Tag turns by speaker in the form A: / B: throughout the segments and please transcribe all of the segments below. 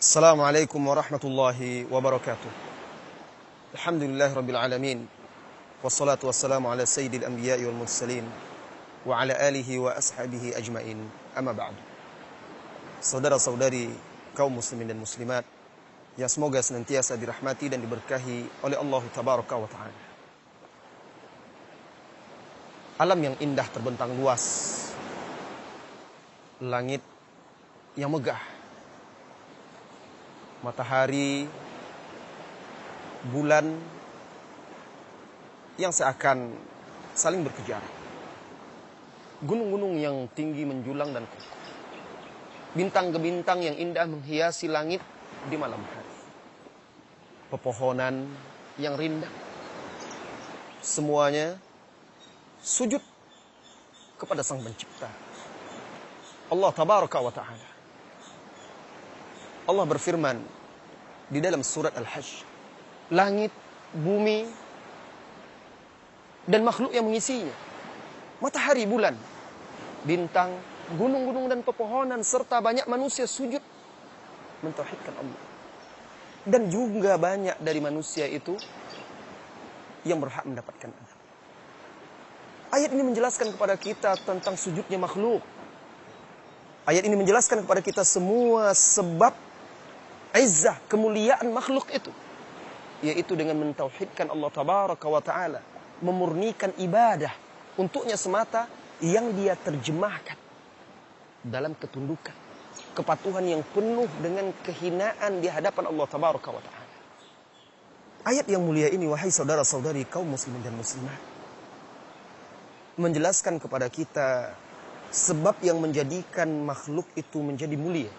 A: Assalamualaikum warahmatullahi wabarakatuh. Alhamdulillahi rabbil alamin. Wassalatu wassalamu ala sayyidil anbiya'i wal mursalin wa ala alihi wa ashabihi ajmain. Amma ba'du. Saudara-saudari kaum muslimin dan muslimat yang semoga senantiasa dirahmati dan diberkahi oleh Allah tabaraka wa ta'ala. Alam yang indah terbentang luas, langit yang megah, matahari, bulan yang seakan saling berkejar, gunung-gunung yang tinggi menjulang dan kokoh, bintang ke bintang yang indah menghiasi langit di malam hari, pepohonan yang rindang, semuanya sujud kepada Sang Pencipta, Allah tabaraka wa ta'ala. Allah berfirman di dalam surat Al-Hajj, langit, bumi, dan makhluk yang mengisinya, matahari, bulan, bintang, gunung-gunung dan pepohonan, serta banyak manusia sujud mentauhidkan Allah. Dan juga banyak dari manusia itu yang berhak mendapatkan azab. Ayat ini menjelaskan kepada kita tentang sujudnya makhluk. Ayat ini menjelaskan kepada kita semua sebab izzah, kemuliaan makhluk itu, yaitu dengan mentauhidkan Allah tabaraka wa ta'ala, memurnikan ibadah untuknya semata yang dia terjemahkan dalam ketundukan, kepatuhan yang penuh dengan kehinaan di hadapan Allah tabaraka wa ta'ala. Ayat yang mulia ini, wahai saudara-saudari kaum muslimin dan muslimat, menjelaskan kepada kita sebab yang menjadikan makhluk itu menjadi mulia,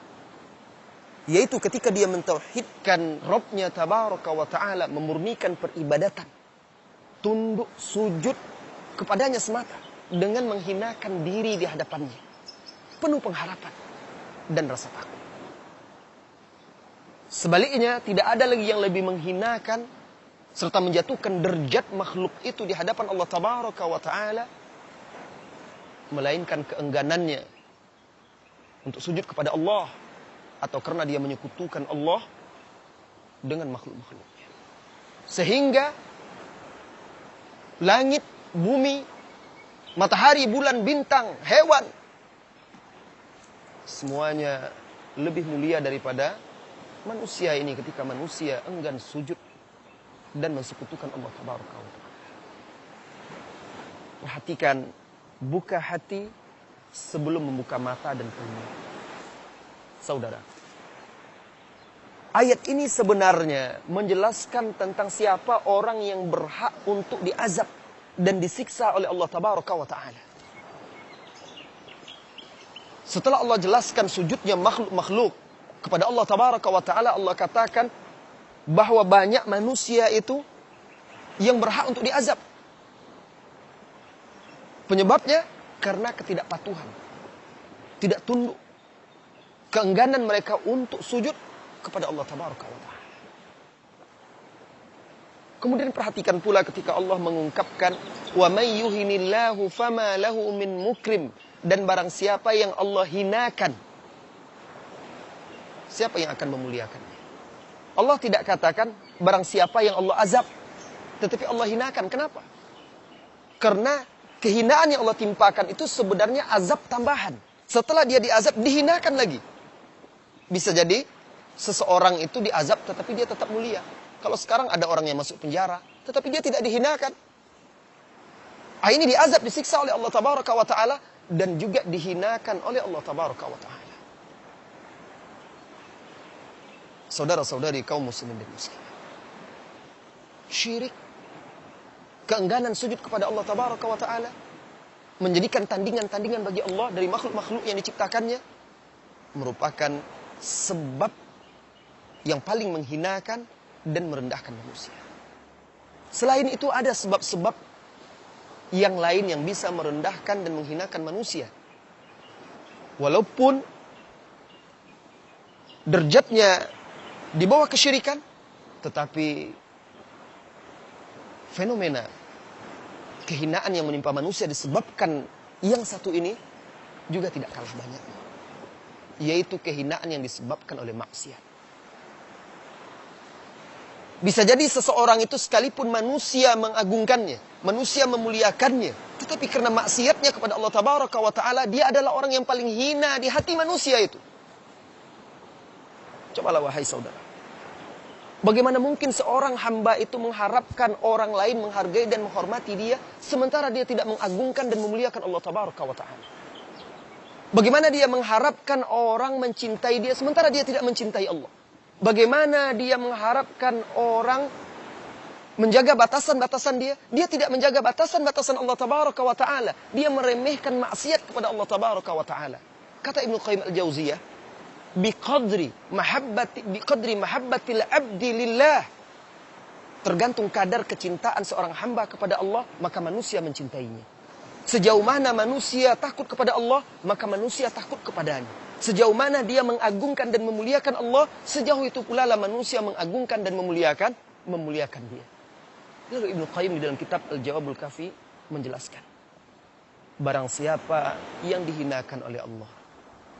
A: yaitu ketika dia mentauhidkan Rabbnya tabaraka wa ta'ala, memurnikan peribadatan, tunduk sujud kepadanya semata, dengan menghinakan diri di hadapannya, penuh pengharapan dan rasa takut. Sebaliknya, tidak ada lagi yang lebih menghinakan serta menjatuhkan derajat makhluk itu di hadapan Allah tabaraka wa ta'ala, melainkan keengganannya untuk sujud kepada Allah, atau karena dia menyekutukan Allah dengan makhluk-makhluknya. Sehingga langit, bumi, matahari, bulan, bintang, hewan, semuanya lebih mulia daripada manusia ini ketika manusia enggan sujud dan mensekutukan Allah tabaraka wa ta'ala. Perhatikan, buka hati sebelum membuka mata dan telinga. Saudara, ayat ini sebenarnya menjelaskan tentang siapa orang yang berhak untuk diazab dan disiksa oleh Allah tabaraka wa ta'ala. Setelah Allah jelaskan sujudnya makhluk-makhluk kepada Allah tabaraka wa ta'ala, Allah katakan bahwa banyak manusia itu yang berhak untuk diazab. Penyebabnya karena ketidakpatuhan, tidak tunduk, keengganan mereka untuk sujud kepada Allah tabaraka wa ta'ala. Kemudian perhatikan pula ketika Allah mengungkapkan wa may yuhinillahu fama lahu min mukrim, dan barang siapa yang Allah hinakan, siapa yang akan memuliakannya? Allah tidak katakan barang siapa yang Allah azab, tetapi Allah hinakan. Kenapa? Karena kehinaan yang Allah timpakan itu sebenarnya azab tambahan. Setelah dia diazab, dihinakan lagi. Bisa jadi seseorang itu diazab tetapi dia tetap mulia. Kalau sekarang ada orang yang masuk penjara tetapi dia tidak dihinakan, ini diazab, disiksa oleh Allah tabaraka wa ta'ala, dan juga dihinakan oleh Allah tabaraka wa ta'ala. Saudara-saudari kaum muslimin dan muslimat, syirik, keengganan sujud kepada Allah tabaraka wa ta'ala, menjadikan tandingan-tandingan bagi Allah dari makhluk-makhluk yang diciptakannya, merupakan sebab yang paling menghinakan dan merendahkan manusia. Selain itu ada sebab-sebab yang lain yang bisa merendahkan dan menghinakan manusia. Walaupun derajatnya di bawah kesyirikan, tetapi fenomena kehinaan yang menimpa manusia disebabkan yang satu ini juga tidak kalah banyak, yaitu kehinaan yang disebabkan oleh maksiat. Bisa jadi seseorang itu sekalipun manusia mengagungkannya, manusia memuliakannya, tetapi karena maksiatnya kepada Allah Tabaraka wa Ta'ala, dia adalah orang yang paling hina di hati manusia itu. Cobalah wahai saudara. Bagaimana mungkin seorang hamba itu mengharapkan orang lain menghargai dan menghormati dia, sementara dia tidak mengagungkan dan memuliakan Allah Tabaraka wa Ta'ala? Bagaimana dia mengharapkan orang mencintai dia, sementara dia tidak mencintai Allah? Bagaimana dia mengharapkan orang menjaga batasan-batasan dia? Dia tidak menjaga batasan-batasan Allah Tabaraka wa Ta'ala. Dia meremehkan maksiat kepada Allah Tabaraka wa Ta'ala. Kata Ibnu Qayyim Al-Jauziyah, biqadri mahabbatil abdi lillah. Tergantung kadar kecintaan seorang hamba kepada Allah, maka manusia mencintainya. Sejauh mana manusia takut kepada Allah, maka manusia takut kepadanya. Sejauh mana dia mengagungkan dan memuliakan Allah, sejauh itu pula lah manusia mengagungkan dan memuliakan dia. Lalu Ibnu Qayyim di dalam kitab Al-Jawabul Kafi menjelaskan, barang siapa yang dihinakan oleh Allah,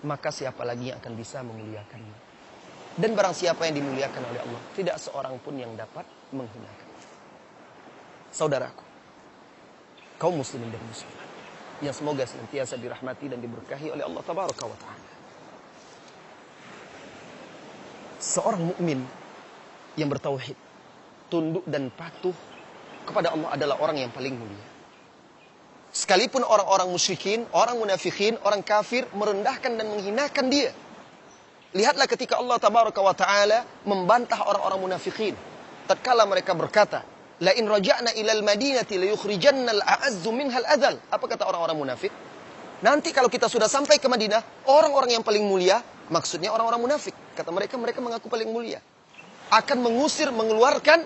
A: maka siapa lagi yang akan bisa memuliakannya. Dan barang siapa yang dimuliakan oleh Allah, tidak seorang pun yang dapat menghinakan. Saudaraku, kaum muslimin dan muslimat, yang semoga senantiasa dirahmati dan diberkahi oleh Allah Tabaraka wa Ta'ala. Seorang mukmin yang bertauhid, tunduk dan patuh kepada Allah adalah orang yang paling mulia. Sekalipun orang-orang musyrikin, orang munafikin, orang kafir merendahkan dan menghinakan dia. Lihatlah ketika Allah Tabaraka wa Ta'ala membantah orang-orang munafikin. Tatkala mereka berkata, la in raja'na ilal madinati la yukhrijanna al-a'azzu minhal adzal. Apa kata orang-orang munafik? Nanti kalau kita sudah sampai ke Madinah, orang-orang yang paling mulia, maksudnya orang-orang munafik, kata mereka mengaku paling mulia, akan mengusir, mengeluarkan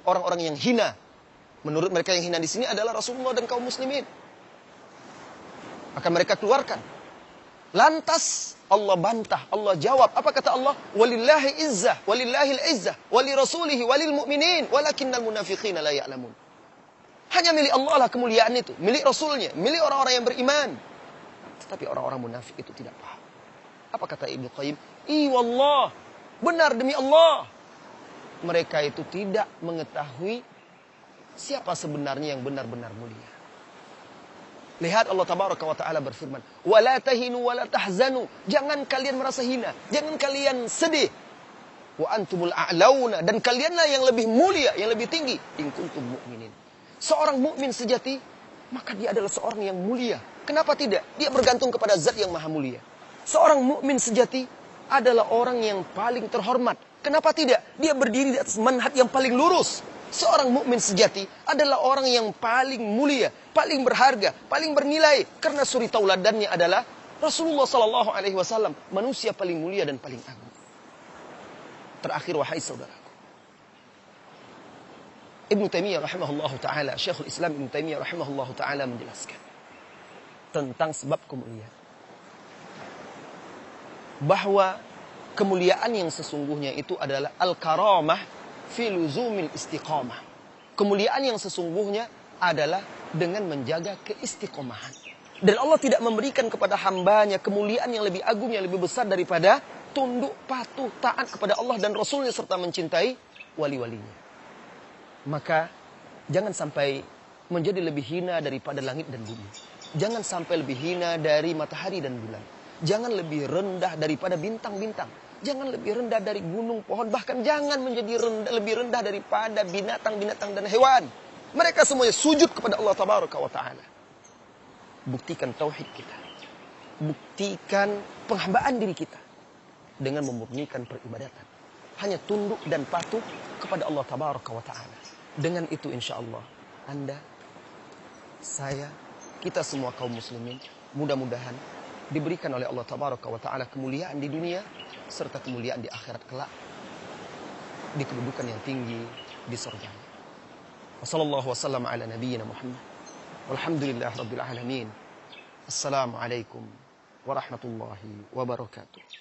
A: orang-orang yang hina. Menurut mereka yang hina di sini adalah Rasulullah dan kaum muslimin. Akan mereka keluarkan. Lantas Allah bantah, Allah jawab. Apa kata Allah? Walillahi izzah, walillahil izzah, wali rasulihi, walil mu'minin, walakinnal munafiqina la ya'lamun. Hanya milik Allah lah kemuliaan itu, milik Rasulnya, milik orang-orang yang beriman. Tetapi orang-orang munafik itu tidak paham. Apa kata Ibnu Qayyim? Wallah, benar demi Allah, mereka itu tidak mengetahui siapa sebenarnya yang benar-benar mulia. Lihat Allah Tabaraka wa Ta'ala berfirman, wala tahinu wala tahzanu. Jangan kalian merasa hina, jangan kalian sedih. Wa antumul a'launa, dan kalianlah yang lebih mulia, yang lebih tinggi, in kuntum mu'minin. Seorang mukmin sejati, maka dia adalah seorang yang mulia. Kenapa tidak? Dia bergantung kepada zat yang maha mulia. Seorang mukmin sejati adalah orang yang paling terhormat. Kenapa tidak? Dia berdiri di atas manhaj yang paling lurus. Seorang mukmin sejati adalah orang yang paling mulia, paling berharga, paling bernilai, karena suri tauladannya adalah Rasulullah sallallahu alaihi wasallam, manusia paling mulia dan paling agung. Terakhir wahai saudaraku, Ibnu Taimiyah rahimahullahu taala, Syekhul Islam Ibnu Taimiyah rahimahullahu taala menjelaskan tentang sebab kemuliaan, bahwa kemuliaan yang sesungguhnya itu adalah al-karamah fi luzumil istiqamah. Kemuliaan yang sesungguhnya adalah dengan menjaga keistiqomahan. Dan Allah tidak memberikan kepada hambanya kemuliaan yang lebih agung, yang lebih besar daripada tunduk, patuh, taat kepada Allah dan Rasulnya serta mencintai wali-walinya. Maka jangan sampai menjadi lebih hina daripada langit dan bumi. Jangan sampai lebih hina dari matahari dan bulan. Jangan lebih rendah daripada bintang-bintang. Jangan lebih rendah dari gunung, pohon. Bahkan jangan menjadi lebih rendah daripada binatang-binatang dan hewan. Mereka semuanya sujud kepada Allah Tabaraka wa Ta'ala. Buktikan tauhid kita. Buktikan penghambaan diri kita dengan memurnikan peribadatan. Hanya tunduk dan patuh kepada Allah Tabaraka wa Ta'ala. Dengan itu insya Allah Anda, saya, kita semua kaum muslimin, mudah-mudahan diberikan oleh Allah Tabaraka wa Ta'ala kemuliaan di dunia serta kemuliaan di akhirat kelak, di kedudukan yang tinggi di surga. Wassallallahu wasallam ala nabiyyina Muhammad walhamdulillah rabbil alamin. Assalamualaikum warahmatullahi wabarakatuh.